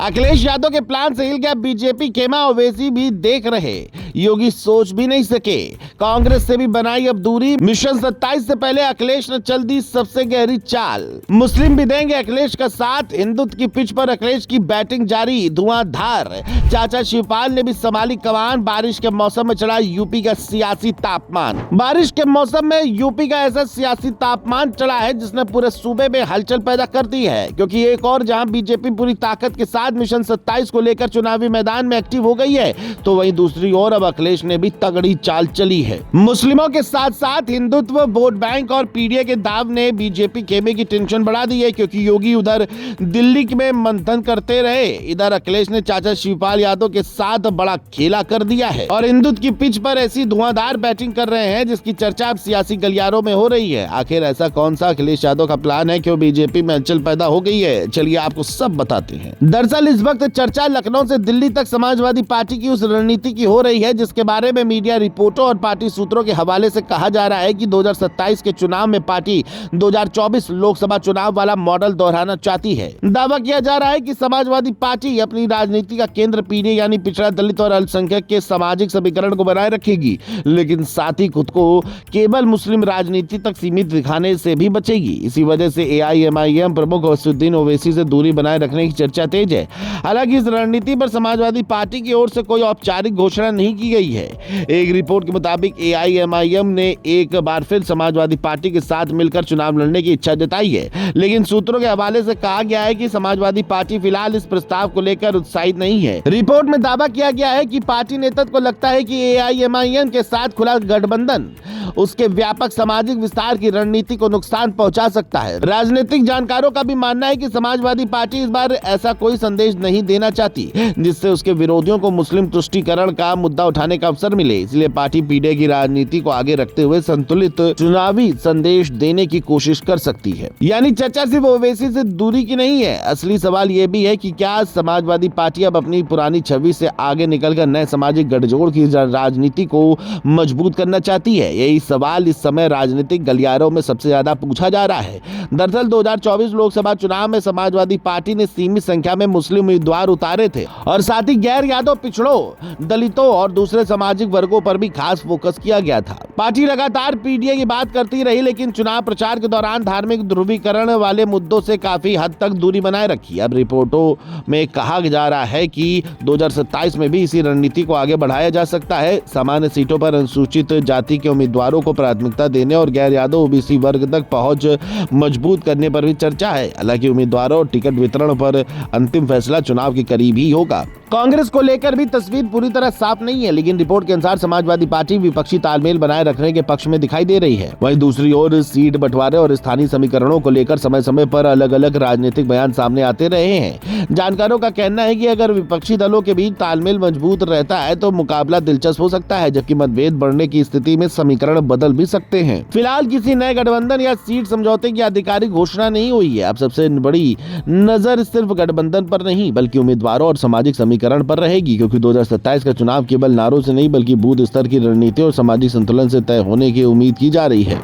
अखिलेश यादव के प्लान से हिल गया बीजेपी, खेमा ओवैसी भी देख रहे, योगी सोच भी नहीं सके, कांग्रेस से भी बनाई अब दूरी। मिशन 27 से पहले अखिलेश ने चल दी सबसे गहरी चाल, मुस्लिम भी देंगे अखिलेश का साथ। हिंदुत्व की पिच पर अखिलेश की बैटिंग जारी, धुआंधार। चाचा शिवपाल ने भी संभाली कमान। बारिश के मौसम में चढ़ा यूपी का सियासी तापमान। बारिश के मौसम में यूपी का ऐसा सियासी तापमान चढ़ा है जिसने पूरे सूबे में हलचल पैदा कर दी है, क्योंकि एक और जहां बीजेपी पूरी ताकत के साथ मिशन 27 को लेकर चुनावी मैदान में एक्टिव हो गई है, तो वहीं दूसरी ओर अब अखिलेश ने भी तगड़ी चाल चली है। मुस्लिमों के साथ साथ हिंदुत्व, वोट बैंक और पीडीए के दाव ने बीजेपी खेमे की टेंशन बढ़ा दी है, क्योंकि योगी उधर दिल्ली में मंथन करते रहे, इधर अखिलेश ने चाचा शिवपाल यादव के साथ बड़ा खेला कर दिया है और हिंदुत्व की पिच पर ऐसी धुआंधार बैटिंग कर रहे हैं जिसकी चर्चा अब सियासी गलियारों में हो रही है। आखिर ऐसा कौन सा अखिलेश यादव का प्लान है, क्यों बीजेपी में हलचल पैदा हो गई है, चलिए आपको सब बताते हैं। दरअसल इस वक्त चर्चा लखनऊ से दिल्ली तक समाजवादी पार्टी की उस रणनीति की हो रही है जिसके बारे में मीडिया रिपोर्टों और पार्टी सूत्रों के हवाले से कहा जा रहा है कि 2027 के चुनाव में पार्टी 2024 लोकसभा चुनाव वाला मॉडल दोहराना चाहती है। दावा किया जा रहा है कि समाजवादी पार्टी अपनी राजनीति का केंद्र पीढ़ी यानी पिछड़ा, दलित और अल्पसंख्यक के सामाजिक समीकरण को बनाए रखेगी, लेकिन साथ ही खुद को केवल मुस्लिम राजनीति तक सीमित दिखाने से भी बचेगी। इसी वजह से एआईएमआईएम प्रमुख असदुद्दीन ओवैसी से दूरी बनाए रखने की चर्चा तेज है। हालांकि इस रणनीति पर समाजवादी पार्टी की ओर से कोई औपचारिक घोषणा नहीं की गई है। एक रिपोर्ट के मुताबिक एआईएमआईएम ने एक बार फिर समाजवादी पार्टी के साथ मिलकर चुनाव लड़ने की इच्छा जताई है, लेकिन सूत्रों के हवाले से कहा गया है कि समाजवादी पार्टी फिलहाल इस प्रस्ताव को लेकर उत्साहित नहीं है। रिपोर्ट में दावा किया गया है कि पार्टी नेतृत्व को लगता है कि एआईएमआईएम के साथ खुला गठबंधन उसके व्यापक सामाजिक विस्तार की रणनीति को नुकसान पहुंचा सकता है। राजनीतिक जानकारों का भी मानना है कि समाजवादी पार्टी इस बार ऐसा कोई संदेश नहीं देना चाहती जिससे उसके विरोधियों को मुस्लिम तुष्टीकरण का मुद्दा उठाने का अवसर मिले, इसलिए पार्टी पीडीए की राजनीति को आगे रखते हुए संतुलित चुनावी संदेश देने की कोशिश कर सकती है। यानी चर्चा सिर्फ ओवैसी से दूरी की नहीं है, असली सवाल ये भी है कि क्या समाजवादी पार्टी अब अपनी पुरानी छवि से आगे निकलकर नए सामाजिक गठजोड़ की राजनीति को मजबूत करना चाहती है। यही सवाल इस समय राजनीतिक गलियारों में सबसे ज्यादा पूछा जा रहा है। दरअसल 2024 लोकसभा चुनाव में समाजवादी पार्टी ने सीमित संख्या में मुस्लिम उम्मीदवार उतारे थे और साथ ही गैर यादव पिछड़ों, दलितों और दूसरे सामाजिक वर्गों पर भी खास फोकस किया गया था। पार्टी लगातार पीडीए की बात करती रही, लेकिन चुनाव प्रचार के दौरान धार्मिक ध्रुवीकरण वाले मुद्दों से काफी हद तक दूरी बनाए रखी। अब रिपोर्टों में कहा जा रहा है कि 2027 में भी इसी रणनीति को आगे बढ़ाया जा सकता है। सामान्य सीटों पर अनुसूचित जाति के उम्मीदवारों को प्राथमिकता देने और गैर यादव ओबीसी वर्ग तक पहुंच मजबूत करने पर भी चर्चा है। हालांकि उम्मीदवारों और टिकट वितरण पर अंतिम फैसला चुनाव के करीब ही होगा। कांग्रेस को लेकर भी तस्वीर पूरी तरह साफ नहीं है, लेकिन रिपोर्ट के अनुसार समाजवादी पार्टी विपक्षी तालमेल बनाए रखने के पक्ष में दिखाई दे रही है। वहीं दूसरी ओर सीट बंटवारे और स्थानीय समीकरणों को लेकर समय समय पर अलग अलग राजनीतिक बयान सामने आते रहे हैं। जानकारों का कहना है कि अगर विपक्षी दलों के बीच तालमेल मजबूत रहता है तो मुकाबला दिलचस्प हो सकता है, जबकि मतभेद बढ़ने की स्थिति में समीकरण बदल भी सकते हैं। फिलहाल किसी नए गठबंधन या सीट समझौते की आधिकारिक घोषणा नहीं हुई है। अब सबसे बड़ी नजर सिर्फ गठबंधन पर नहीं बल्कि उम्मीदवारों और सामाजिक समीकरण पर रहेगी, क्योंकि 2027 का चुनाव केवल नारों से नहीं बल्कि बूथ स्तर की रणनीति और सामाजिक संतुलन से तय होने की उम्मीद की जा रही है।